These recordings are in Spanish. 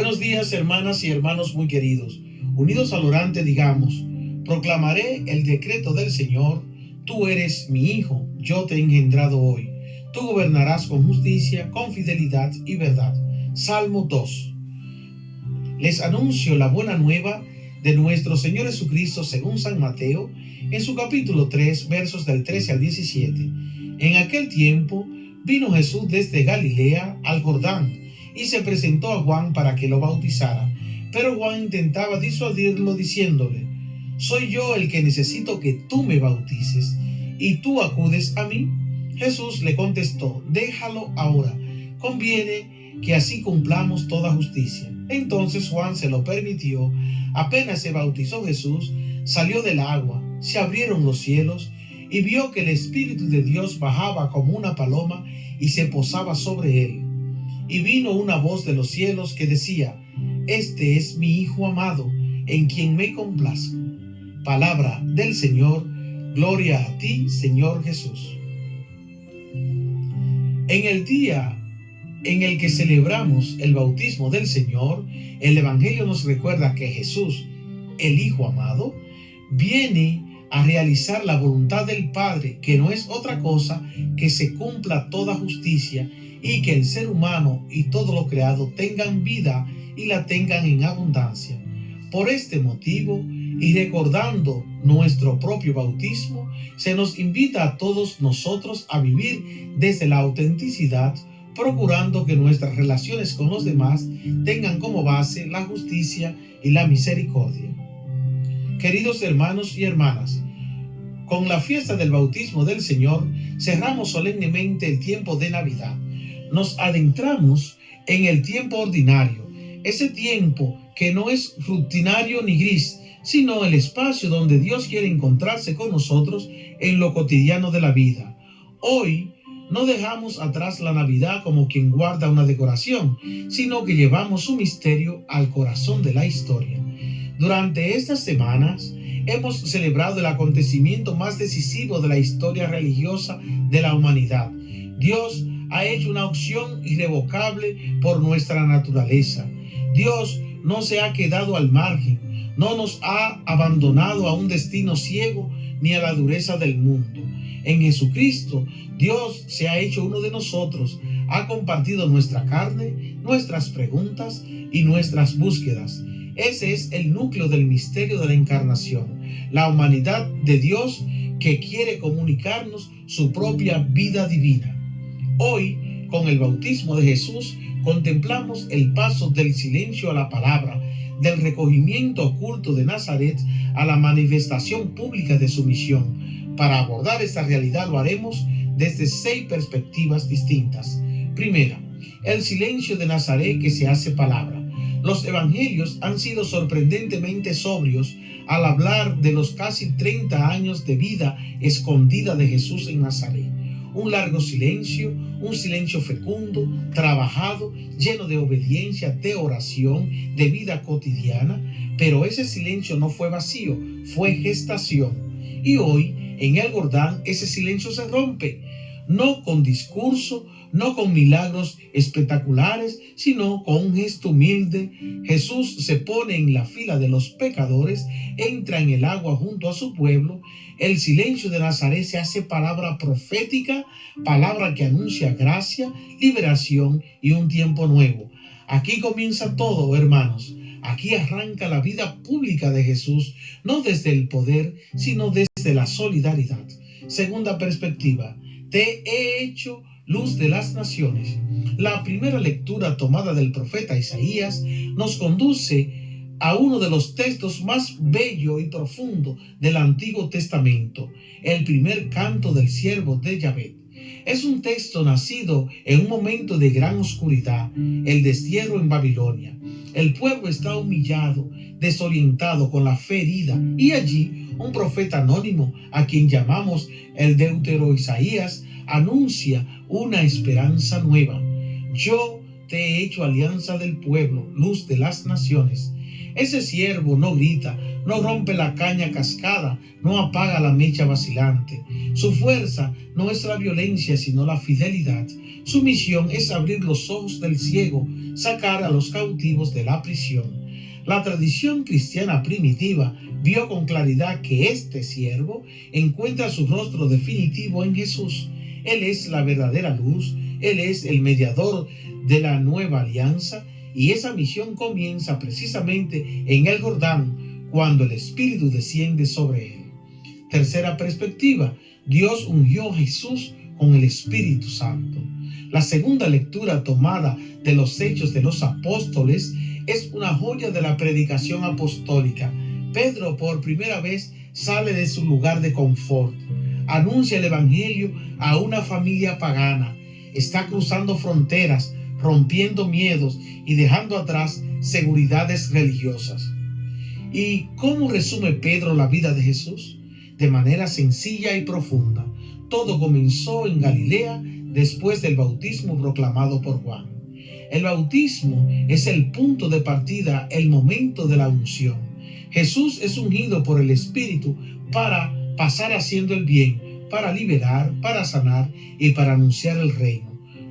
Buenos días, hermanas y hermanos muy queridos. Unidos al orante digamos: proclamaré el decreto del Señor. Tú eres mi hijo, yo te he engendrado hoy. Tú gobernarás con justicia, con fidelidad y verdad. Salmo 2. Les anuncio la buena nueva de nuestro Señor Jesucristo según San Mateo, en su capítulo 3, versos del 13 al 17. En aquel tiempo vino Jesús desde Galilea al Jordán y se presentó a Juan para que lo bautizara. Pero Juan intentaba disuadirlo diciéndole: ¿soy yo el que necesito que tú me bautices y tú acudes a mí? Jesús le contestó: déjalo ahora, conviene que así cumplamos toda justicia. Entonces Juan se lo permitió. Apenas se bautizó Jesús, salió del agua, se abrieron los cielos y vio que el Espíritu de Dios bajaba como una paloma y se posaba sobre él. Y vino una voz de los cielos que decía: este es mi Hijo amado, en quien me complazco. Palabra del Señor. Gloria a ti, Señor Jesús. En el día en el que celebramos el bautismo del Señor, el Evangelio nos recuerda que Jesús, el Hijo amado, viene a realizar la voluntad del Padre, que no es otra cosa que se cumpla toda justicia y que el ser humano y todo lo creado tengan vida y la tengan en abundancia. Por este motivo, y recordando nuestro propio bautismo, se nos invita a todos nosotros a vivir desde la autenticidad, procurando que nuestras relaciones con los demás tengan como base la justicia y la misericordia. Queridos hermanos y hermanas, con la fiesta del bautismo del Señor cerramos solemnemente el tiempo de Navidad. Nos adentramos en el tiempo ordinario, ese tiempo que no es rutinario ni gris, sino el espacio donde Dios quiere encontrarse con nosotros en lo cotidiano de la vida. Hoy no dejamos atrás la Navidad como quien guarda una decoración, sino que llevamos su misterio al corazón de la historia. Durante estas semanas hemos celebrado el acontecimiento más decisivo de la historia religiosa de la humanidad. Dios ha hecho una opción irrevocable por nuestra naturaleza. Dios no se ha quedado al margen, no nos ha abandonado a un destino ciego ni a la dureza del mundo. En Jesucristo, Dios se ha hecho uno de nosotros, ha compartido nuestra carne, nuestras preguntas y nuestras búsquedas. Ese es el núcleo del misterio de la encarnación, la humanidad de Dios que quiere comunicarnos su propia vida divina. Hoy, con el bautismo de Jesús, contemplamos el paso del silencio a la palabra, del recogimiento oculto de Nazaret a la manifestación pública de su misión. Para abordar esta realidad lo haremos desde 6 perspectivas distintas. Primera, el silencio de Nazaret que se hace palabra. Los evangelios han sido sorprendentemente sobrios al hablar de los casi 30 años de vida escondida de Jesús en Nazaret. Un largo silencio, un silencio fecundo, trabajado, lleno de obediencia, de oración, de vida cotidiana. Pero ese silencio no fue vacío, fue gestación. Y hoy, en el Jordán, ese silencio se rompe, no con discurso, no con milagros espectaculares, sino con un gesto humilde. Jesús se pone en la fila de los pecadores, entra en el agua junto a su pueblo. El silencio de Nazaret se hace palabra profética, palabra que anuncia gracia, liberación y un tiempo nuevo. Aquí comienza todo, hermanos. Aquí arranca la vida pública de Jesús, no desde el poder, sino desde la solidaridad. Segunda perspectiva: te he hecho luz de las naciones. La primera lectura tomada del profeta Isaías nos conduce a uno de los textos más bello y profundo del Antiguo Testamento, el primer canto del siervo de Yahvé. Es un texto nacido en un momento de gran oscuridad, el destierro en Babilonia. El pueblo está humillado, desorientado, con la fe herida, y allí un profeta anónimo, a quien llamamos el Deutero Isaías, anuncia una esperanza nueva. Yo te he hecho alianza del pueblo, luz de las naciones. Ese siervo no grita, no rompe la caña cascada, no apaga la mecha vacilante. Su fuerza no es la violencia, sino la fidelidad. Su misión es abrir los ojos del ciego, sacar a los cautivos de la prisión. La tradición cristiana primitiva vio con claridad que este siervo encuentra su rostro definitivo en Jesús. Él es la verdadera luz, Él es el mediador de la nueva alianza, y esa misión comienza precisamente en el Jordán, cuando el Espíritu desciende sobre él. Tercera perspectiva: Dios ungió a Jesús con el Espíritu Santo. La segunda lectura tomada de los Hechos de los Apóstoles es una joya de la predicación apostólica. Pedro por primera vez sale de su lugar de confort, anuncia el Evangelio a una familia pagana, está cruzando fronteras, rompiendo miedos y dejando atrás seguridades religiosas. ¿Y cómo resume Pedro la vida de Jesús? De manera sencilla y profunda. Todo comenzó en Galilea después del bautismo proclamado por Juan. El bautismo es el punto de partida, el momento de la unción. Jesús es ungido por el Espíritu para pasar haciendo el bien, para liberar, para sanar y para anunciar el reino.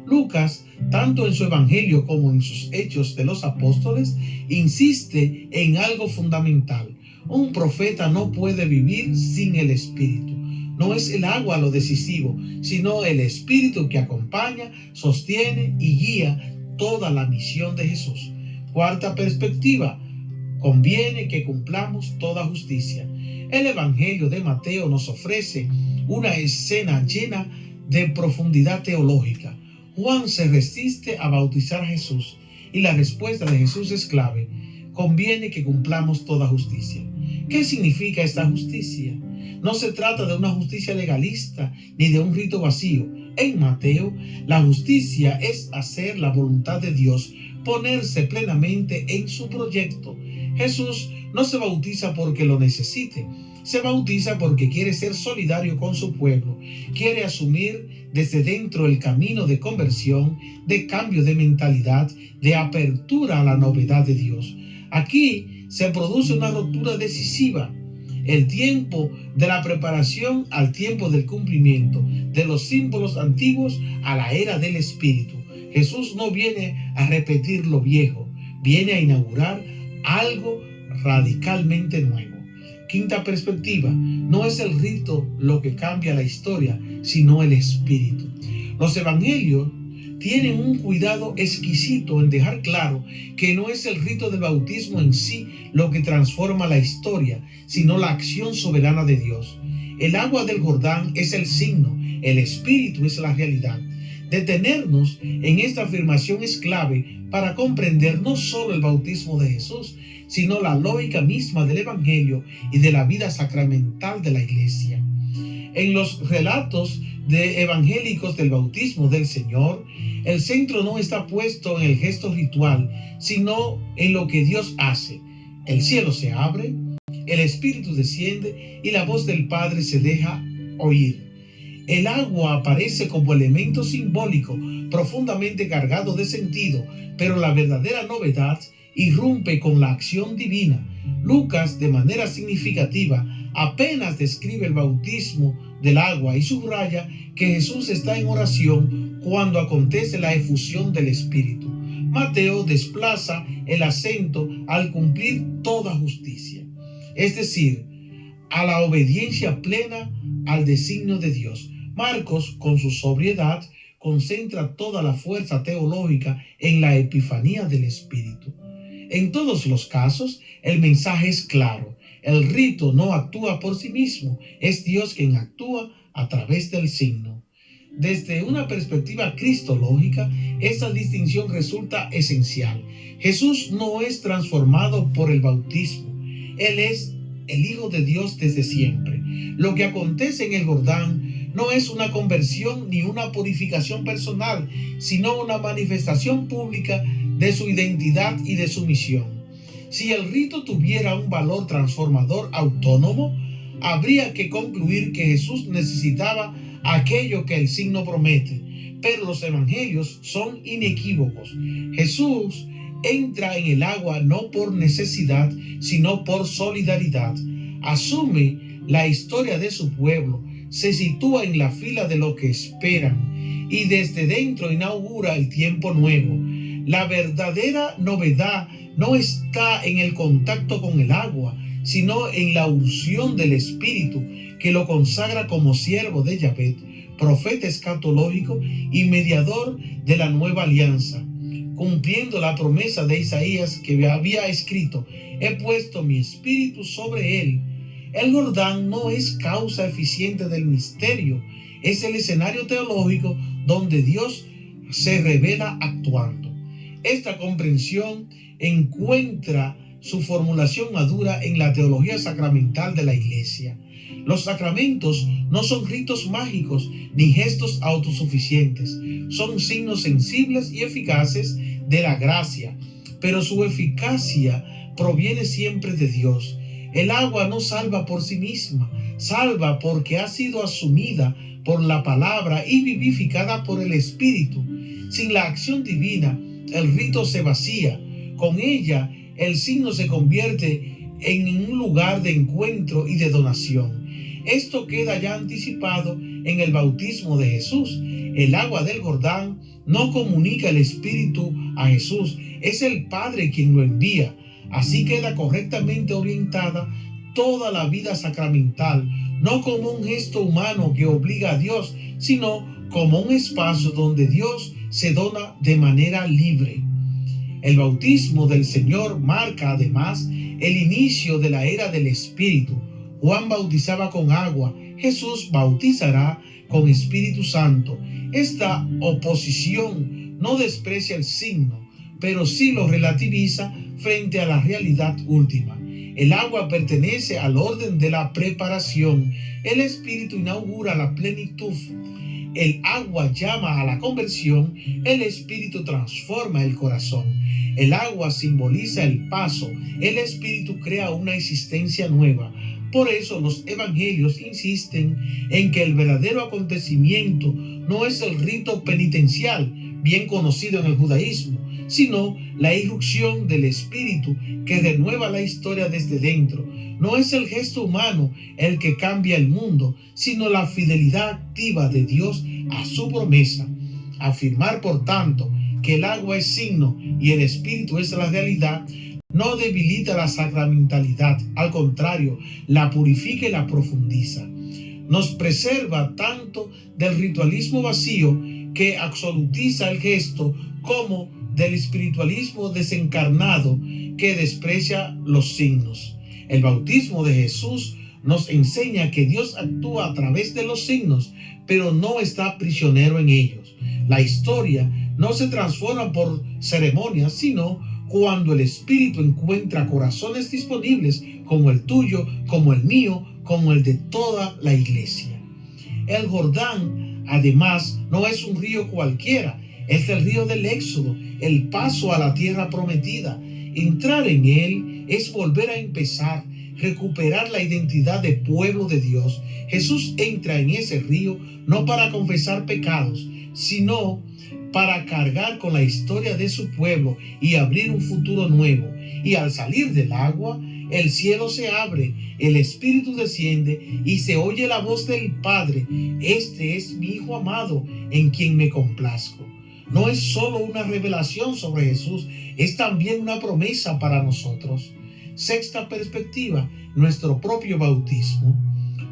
Lucas, tanto en su Evangelio como en sus Hechos de los Apóstoles, insiste en algo fundamental. Un profeta no puede vivir sin el Espíritu. No es el agua lo decisivo, sino el Espíritu que acompaña, sostiene y guía toda la misión de Jesús. Cuarta perspectiva: conviene que cumplamos toda justicia. El Evangelio de Mateo nos ofrece una escena llena de profundidad teológica. Juan se resiste a bautizar a Jesús y la respuesta de Jesús es clave: conviene que cumplamos toda justicia. ¿Qué significa esta justicia? No se trata de una justicia legalista ni de un rito vacío. En Mateo, la justicia es hacer la voluntad de Dios, ponerse plenamente en su proyecto. Jesús no se bautiza porque lo necesite, se bautiza porque quiere ser solidario con su pueblo, quiere asumir desde dentro el camino de conversión, de cambio de mentalidad, de apertura a la novedad de Dios. Aquí se produce una ruptura decisiva. El tiempo de la preparación al tiempo del cumplimiento, de los símbolos antiguos a la era del Espíritu. Jesús no viene a repetir lo viejo, viene a inaugurar algo radicalmente nuevo. Quinta perspectiva: no es el rito lo que cambia la historia, sino el espíritu. Los evangelios tienen un cuidado exquisito en dejar claro que no es el rito del bautismo en sí lo que transforma la historia, sino la acción soberana de Dios. El agua del Jordán es el signo, el espíritu es la realidad. Detenernos en esta afirmación es clave para comprender no solo el bautismo de Jesús, sino la lógica misma del Evangelio y de la vida sacramental de la Iglesia. En los relatos evangélicos del bautismo del Señor, el centro no está puesto en el gesto ritual, sino en lo que Dios hace. El cielo se abre, el Espíritu desciende y la voz del Padre se deja oír. El agua aparece como elemento simbólico, profundamente cargado de sentido, pero la verdadera novedad irrumpe con la acción divina. Lucas, de manera significativa, apenas describe el bautismo del agua y subraya que Jesús está en oración cuando acontece la efusión del Espíritu. Mateo desplaza el acento al cumplir toda justicia, es decir, a la obediencia plena al designio de Dios. Marcos, con su sobriedad, concentra toda la fuerza teológica en la epifanía del Espíritu. En todos los casos, el mensaje es claro. El rito no actúa por sí mismo, es Dios quien actúa a través del signo. Desde una perspectiva cristológica, esta distinción resulta esencial. Jesús no es transformado por el bautismo. Él es el Hijo de Dios desde siempre. Lo que acontece en el Jordán no es una conversión ni una purificación personal, sino una manifestación pública de su identidad y de su misión. Si el rito tuviera un valor transformador autónomo, habría que concluir que Jesús necesitaba aquello que el signo promete. Pero los evangelios son inequívocos. Jesús entra en el agua no por necesidad, sino por solidaridad. Asume la historia de su pueblo, se sitúa en la fila de lo que esperan y desde dentro inaugura el tiempo nuevo. La verdadera novedad no está en el contacto con el agua, sino en la unción del Espíritu que lo consagra como siervo de Yahvé, profeta escatológico y mediador de la nueva alianza, cumpliendo la promesa de Isaías que había escrito: he puesto mi espíritu sobre él. El Jordán no es causa eficiente del misterio, es el escenario teológico donde Dios se revela actuando. Esta comprensión encuentra su formulación madura en la teología sacramental de la Iglesia. Los sacramentos no son ritos mágicos ni gestos autosuficientes, son signos sensibles y eficaces de la gracia, pero su eficacia proviene siempre de Dios. El agua no salva por sí misma, salva porque ha sido asumida por la palabra y vivificada por el Espíritu. Sin la acción divina, el rito se vacía. Con ella, el signo se convierte en un lugar de encuentro y de donación. Esto queda ya anticipado en el bautismo de Jesús. El agua del Jordán no comunica el Espíritu a Jesús, es el Padre quien lo envía. Así queda correctamente orientada toda la vida sacramental, no como un gesto humano que obliga a Dios, sino como un espacio donde Dios se dona de manera libre. El bautismo del Señor marca además el inicio de la era del Espíritu. Juan bautizaba con agua, Jesús bautizará con Espíritu Santo. Esta oposición no desprecia el signo, pero sí lo relativiza frente a la realidad última. El agua pertenece al orden de la preparación. El Espíritu inaugura la plenitud. El agua llama a la conversión, el Espíritu transforma el corazón. El agua simboliza el paso, el Espíritu crea una existencia nueva. Por eso los evangelios insisten en que el verdadero acontecimiento no es el rito penitencial, bien conocido en el judaísmo, sino la irrupción del Espíritu que renueva la historia desde dentro. No es el gesto humano el que cambia el mundo, sino la fidelidad activa de Dios a su promesa. Afirmar, por tanto, que el agua es signo y el Espíritu es la realidad, no debilita la sacramentalidad, al contrario, la purifica y la profundiza. Nos preserva tanto del ritualismo vacío que absolutiza el gesto como del espiritualismo desencarnado que desprecia los signos. El bautismo de Jesús nos enseña que Dios actúa a través de los signos, pero no está prisionero en ellos. La historia no se transforma por ceremonias, sino cuando el Espíritu encuentra corazones disponibles como el tuyo, como el mío, como el de toda la Iglesia. El Jordán, además, no es un río cualquiera, es el río del Éxodo, el paso a la tierra prometida. Entrar en él es volver a empezar, recuperar la identidad de pueblo de Dios. Jesús entra en ese río no para confesar pecados, sino para cargar con la historia de su pueblo y abrir un futuro nuevo. Y al salir del agua, el cielo se abre, el Espíritu desciende y se oye la voz del Padre: este es mi Hijo amado, en quien me complazco. No es solo una revelación sobre Jesús, es también una promesa para nosotros. Sexta perspectiva, nuestro propio bautismo.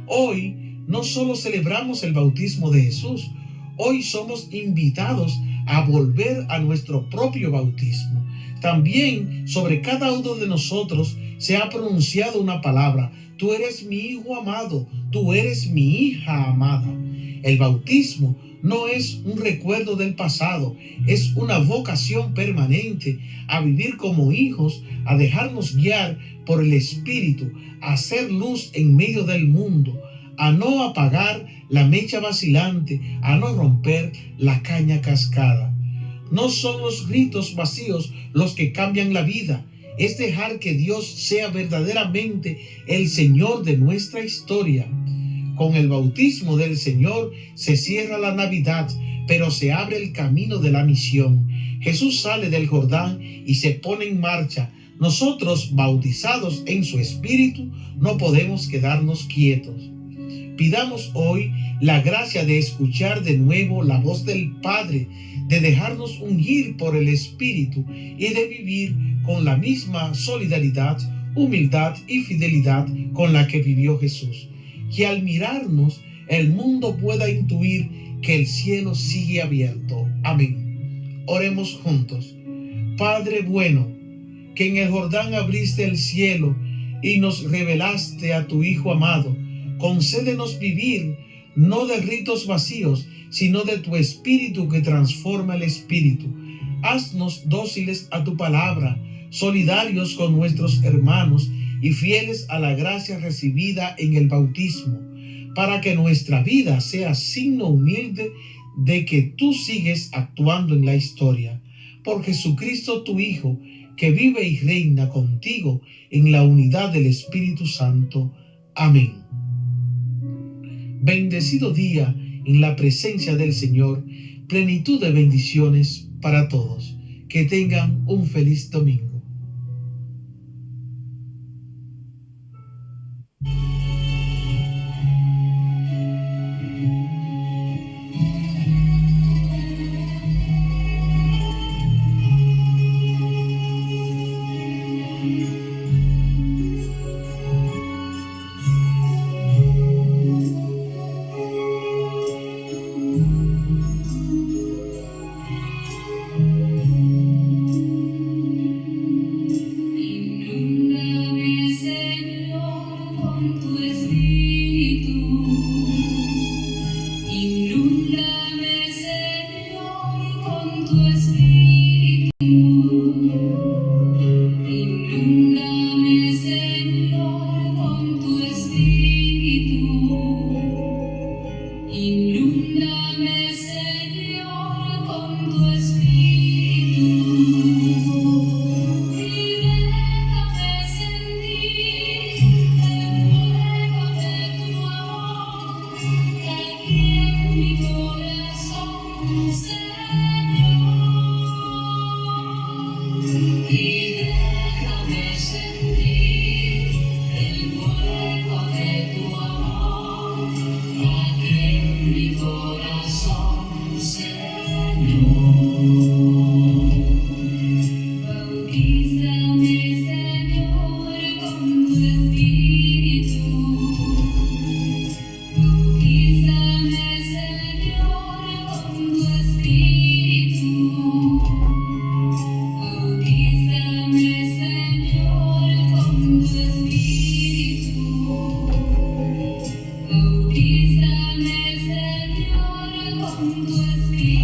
Hoy no solo celebramos el bautismo de Jesús, hoy somos invitados a volver a nuestro propio bautismo. También sobre cada uno de nosotros se ha pronunciado una palabra: tú eres mi hijo amado, tú eres mi hija amada. El bautismo no es un recuerdo del pasado, es una vocación permanente a vivir como hijos, a dejarnos guiar por el Espíritu, a hacer luz en medio del mundo, a no apagar la mecha vacilante, a no romper la caña cascada. No son los ritos vacíos los que cambian la vida, es dejar que Dios sea verdaderamente el Señor de nuestra historia. Con el bautismo del Señor se cierra la Navidad, pero se abre el camino de la misión. Jesús sale del Jordán y se pone en marcha. Nosotros, bautizados en su Espíritu, no podemos quedarnos quietos. Pidamos hoy la gracia de escuchar de nuevo la voz del Padre, de dejarnos ungir por el Espíritu y de vivir con la misma solidaridad, humildad y fidelidad con la que vivió Jesús. Que al mirarnos el mundo pueda intuir que el cielo sigue abierto. Amén. Oremos juntos. Padre bueno, que en el Jordán abriste el cielo y nos revelaste a tu Hijo amado, concédenos vivir no de ritos vacíos, sino de tu Espíritu que transforma el espíritu. Haznos dóciles a tu palabra, solidarios con nuestros hermanos y fieles a la gracia recibida en el bautismo, para que nuestra vida sea signo humilde de que tú sigues actuando en la historia. Por Jesucristo tu Hijo, que vive y reina contigo en la unidad del Espíritu Santo. Amén. Bendecido día en la presencia del Señor, plenitud de bendiciones para todos. Que tengan un feliz domingo. Bautízame, Señor, con tu Espíritu.